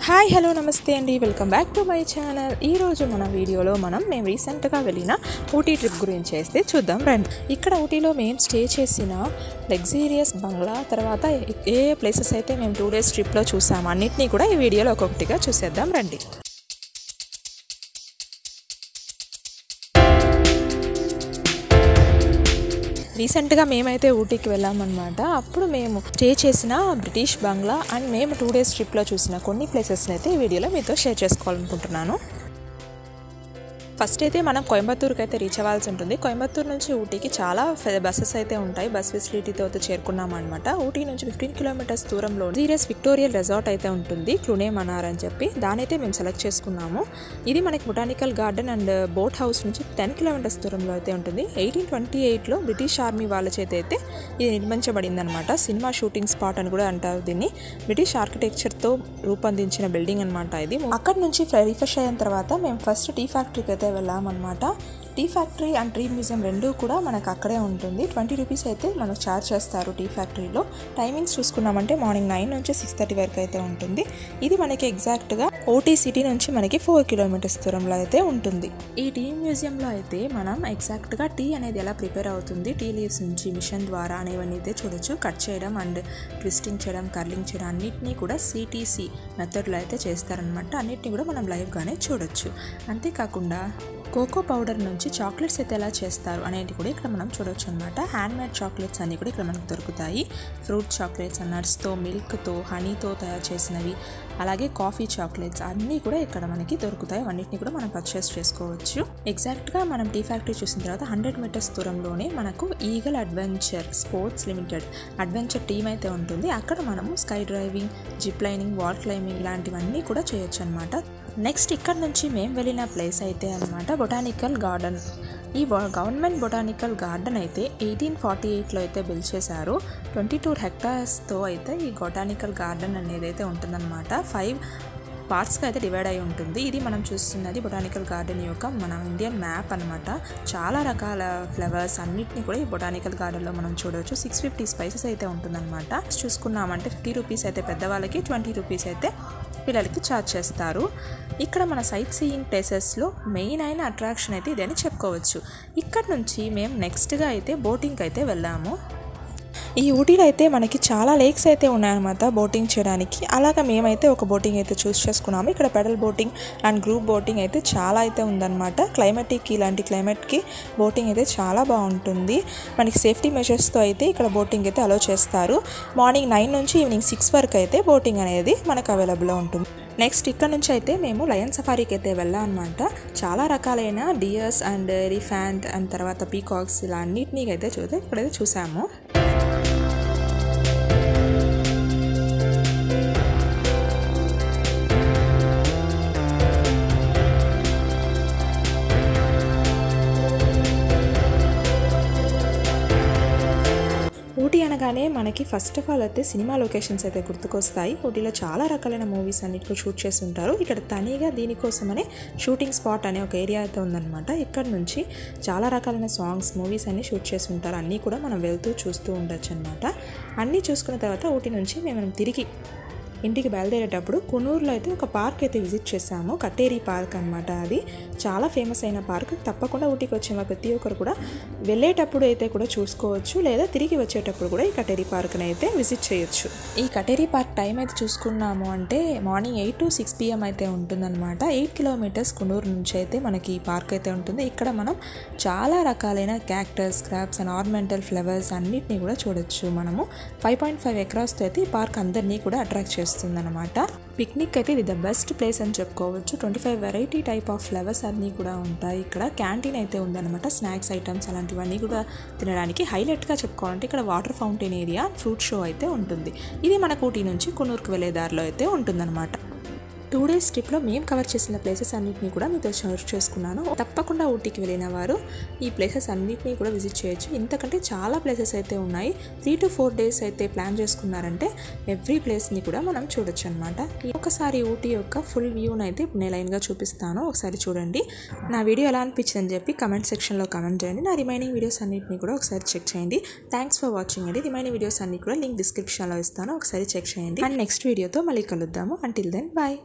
Hi hello నమస్తే అండి, welcome back to my channel. ఈరోజు మన వీడియోలో మేము రీసెంట్గా వెళ్ళిన ఊటీ ట్రిప్ గురించి అయితే చూద్దాం రండి. ఇక్కడ ఊటీలో మేము స్టే చేసిన లగ్జీరియస్ బంగ్లా తర్వాత ఏ ప్లేసెస్ అయితే మేము 2 days ట్రిప్లో చూసాము అన్నిటినీ కూడా ఈ వీడియోలో ఒక్కొక్కటిగా చూసేద్దాం రండి. రీసెంట్గా మేమైతే ఊటీకి వెళ్ళామన్నమాట. అప్పుడు మేము స్టే చేసిన బ్రిటిష్ బంగ్లా అండ్ మేము 2 days ట్రిప్లో చూసిన కొన్ని ప్లేసెస్ని అయితే ఈ వీడియోలో మీతో షేర్ చేసుకోవాలనుకుంటున్నాను. ఫస్ట్ అయితే మనం కోయంబత్తూరుకి అయితే రీచ్ అవ్వాల్సి ఉంటుంది. కోయంబత్తూరు నుంచి ఊటీకి చాలా బస్సెస్ అయితే ఉంటాయి. బస్ ఫెసిలిటీతో అయితే చేరుకున్నాం అనమాట. ఊటీ నుంచి 15 kilometers దూరంలో సీరియస్ విక్టోరియల్ రెసార్ట్ అయితే ఉంటుంది, క్లూనే మనార్ అని చెప్పి. దానైతే మేము సెలెక్ట్ చేసుకున్నాము. ఇది మనకి botanical garden and boat house నుంచి 10 kilometers దూరంలో అయితే ఉంటుంది. 1828లో బ్రిటిష్ ఆర్మీ వాళ్ళ చేత అయితే ఇది నిర్మించబడింది అనమాట. సినిమా షూటింగ్ స్పాట్ అని కూడా అంటారు దీన్ని. బ్రిటిష్ ఆర్కిటెక్చర్తో రూపొందించిన బిల్డింగ్ అనమాట ఇది. అక్కడ నుంచి రిఫ్రెష్ అయిన తర్వాత మేము ఫస్ట్ టీ ఫ్యాక్టరీకి అయితే వెళ్ళామన్నమాట. Tea factory and tree museum రెండూ కూడా మనకు అక్కడే ఉంటుంది. 20 rupees అయితే మనకు ఛార్జ్ చేస్తారు టీ ఫ్యాక్టరీలో. టైమింగ్స్ చూసుకున్నామంటే మార్నింగ్ 9 నుంచి 6:30 వరకు అయితే ఉంటుంది. ఇది మనకి ఎగ్జాక్ట్గా ఓటీ సిటీ నుంచి మనకి 4 kilometers దూరంలో అయితే ఉంటుంది. ఈ టీ మ్యూజియంలో అయితే మనం ఎగ్జాక్ట్గా టీ అనేది ఎలా ప్రిపేర్ అవుతుంది, టీ లీవ్స్ నుంచి మిషన్ ద్వారా అనేవన్నీ అయితే చూడొచ్చు. కట్ చేయడం అండ్ ట్విస్టింగ్ చేయడం, కర్లింగ్ చేయడం అన్నిటినీ కూడా CTC మెథడ్లో అయితే చేస్తారనమాట. అన్నిటినీ కూడా మనం లైవ్గానే చూడొచ్చు. అంతేకాకుండా కోకో పౌడర్ నుంచి చాక్లెట్స్ అయితే ఎలా చేస్తారు అనేది కూడా ఇక్కడ మనం చూడొచ్చు అనమాట. హ్యాండ్మేడ్ చాక్లెట్స్ అన్నీ కూడా ఇక్కడ మనకు దొరుకుతాయి. ఫ్రూట్ చాక్లెట్స్, నట్స్తో, మిల్క్తో, హనీతో తయారు చేసినవి, అలాగే కాఫీ చాక్లెట్స్ అన్నీ కూడా ఇక్కడ మనకి దొరుకుతాయి. అన్నిటిని కూడా మనం పర్చేస్ చేసుకోవచ్చు. ఎగ్జాక్ట్గా మనం టీ ఫ్యాక్టరీ చూసిన తర్వాత 100 meters దూరంలోనే మనకు eagle adventure sports limited adventure team అయితే ఉంటుంది. అక్కడ మనము sky driving, zip lining, wall climbing ఇలాంటివన్నీ కూడా చేయొచ్చు అనమాట. నెక్స్ట్ ఇక్కడ నుంచి మేము వెళ్ళిన ప్లేస్ అయితే అనమాట బొటానికల్ గార్డెన్. ఈ గవర్నమెంట్ బొటానికల్ గార్డెన్ అయితే 1848లో అయితే బిల్డ్ చేశారు. 22 hectaresతో అయితే ఈ బొటానికల్ గార్డెన్ అనేది అయితే ఉంటుందన్నమాట. 5 partsగా అయితే డివైడ్ అయి ఉంటుంది. ఇది మనం చూస్తున్నది బొటానికల్ గార్డెన్ యొక్క మన ఇండియన్ మ్యాప్ అనమాట. చాలా రకాల ఫ్లవర్స్ అన్నిటిని కూడా ఈ బొటానికల్ గార్డెన్లో మనం చూడవచ్చు. 650 spices అయితే ఉంటుందన్నమాట. చూసుకున్నామంటే 50 rupees అయితే పెద్దవాళ్ళకి, 20 rupees అయితే పిల్లలకి ఛార్జ్ చేస్తారు. ఇక్కడ మన సైట్ సీయింగ్ ప్లేసెస్లో మెయిన్ అయిన అట్రాక్షన్ అయితే ఇదని చెప్పుకోవచ్చు. ఇక్కడ నుంచి మేము నెక్స్ట్గా అయితే బోటింగ్కి అయితే వెళ్ళాము. ఈ ఊటీలో అయితే మనకి చాలా లేక్స్ అయితే ఉన్నాయన్నమాట బోటింగ్ చేయడానికి. అలాగా మేమైతే ఒక బోటింగ్ అయితే చూస్ చేసుకున్నాము. ఇక్కడ pedal boating and group boating అయితే చాలా అయితే ఉందన్నమాట. ఇలాంటి క్లైమేట్కి బోటింగ్ అయితే చాలా బాగుంటుంది. మనకి సేఫ్టీ మెజర్స్తో అయితే ఇక్కడ బోటింగ్ అయితే అలో చేస్తారు. మార్నింగ్ 9 నుంచి ఈవినింగ్ 6 వరకు అయితే బోటింగ్ అనేది మనకు అవైలబుల్లో ఉంటుంది. నెక్స్ట్ ఇక్కడ నుంచి అయితే మేము లయన్ సఫారీకి అయితే వెళ్ళాం అనమాట. చాలా రకాలైన డియర్స్ అండ్ ఎలిఫెంట్ అండ్ తర్వాత పీకాక్స్ ఇలా అన్నిటినీ అయితే ఇక్కడైతే చూసాము. ఊటీ అనగానే మనకి ఫస్ట్ ఆఫ్ ఆల్ అయితే సినిమా లొకేషన్స్ అయితే గుర్తుకొస్తాయి. ఊటీలో చాలా రకాలైన మూవీస్ అన్నిటికీ షూట్ చేసి ఉంటారు. ఇక్కడ తనిగా దీనికోసమనే షూటింగ్ స్పాట్ అనే ఒక ఏరియా అయితే ఉందన్నమాట. ఇక్కడ నుంచి చాలా రకాలైన సాంగ్స్, మూవీస్ అన్నీ షూట్ చేసి ఉంటారు. అన్నీ కూడా మనం వెళ్తూ చూస్తూ ఉండొచ్చు అనమాట. అన్నీ చూసుకున్న తర్వాత ఊటీ నుంచి మేము తిరిగి ఇంటికి బయలుదేరేటప్పుడు కునూరులో అయితే ఒక పార్క్ అయితే విజిట్ చేసాము. కటేరీ పార్క్ అనమాట. అది చాలా ఫేమస్ అయిన పార్క్. తప్పకుండా ఊటీకి వచ్చిన ప్రతి ఒక్కరు కూడా వెళ్ళేటప్పుడు అయితే కూడా చూసుకోవచ్చు, లేదా తిరిగి వచ్చేటప్పుడు కూడా ఈ కటేరీ పార్క్ని అయితే విజిట్ చేయొచ్చు. ఈ కటేరీ పార్క్ టైం అయితే చూసుకున్నాము అంటే మార్నింగ్ 8 to 6 PM అయితే ఉంటుందన్నమాట. 8 kilometers కునూరు నుంచి అయితే మనకి ఈ పార్క్ అయితే ఉంటుంది. ఇక్కడ మనం చాలా రకాలైన cactus, scraps and ornamental flowers అన్నిటినీ కూడా చూడొచ్చు. మనము 5.5 acresతో అయితే ఈ పార్క్ అందరినీ కూడా అట్రాక్ట్ చేస్తుంది అనమాట. పిక్నిక్ అయితే ఇది ద బెస్ట్ ప్లేస్ అని చెప్పుకోవచ్చు. 25 variety type ఆఫ్ ఫ్లవర్స్ అన్నీ కూడా ఉంటాయి. ఇక్కడ క్యాంటీన్ అయితే ఉందన్నమాట. స్నాక్స్ ఐటమ్స్ అలాంటివన్నీ కూడా తినడానికి. హైలైట్గా చెప్పుకోవాలంటే ఇక్కడ water fountain area, fruit show అయితే ఉంటుంది. ఇది మనకు ఊటీ నుంచి కునూరుకు వెళ్ళే దారిలో అయితే ఉంటుందన్నమాట. 2 డేస్ ట్రిప్లో మేము కవర్ చేసిన ప్లేసెస్ అన్నింటినీ కూడా మీతో షేర్ చేసుకున్నాను. తప్పకుండా ఊటీకి వెళ్ళిన వారు ఈ ప్లేసెస్ అన్నింటినీ కూడా విజిట్ చేయొచ్చు. ఇంతకంటే చాలా ప్లేసెస్ అయితే ఉన్నాయి. 3 to 4 డేస్ అయితే ప్లాన్ చేసుకున్నారంటే ఎవ్రీ ప్లేస్ని కూడా మనం చూడొచ్చు అనమాట. ఒకసారి ఊటీ యొక్క ఫుల్ వ్యూని అయితే నేను లైన్గా చూపిస్తాను, ఒకసారి చూడండి. నా వీడియో ఎలా అనిపించిందని చెప్పి కమెంట్ సెక్షన్లో కమెంట్ చేయండి. నా రిమైనింగ్ వీడియోస్ అన్నింటినీ కూడా ఒకసారి చెక్ చేయండి. థ్యాంక్స్ ఫర్ వాచింగ్ అండి. రిమైనింగ్ వీడియోస్ అన్ని కూడా లింక్ డిస్క్రిప్షన్లో ఇస్తాను, ఒకసారి చెక్ చేయండి. అండ్ నెక్స్ట్ వీడియోతో మళ్ళీ కలుద్దాము. Until then bye.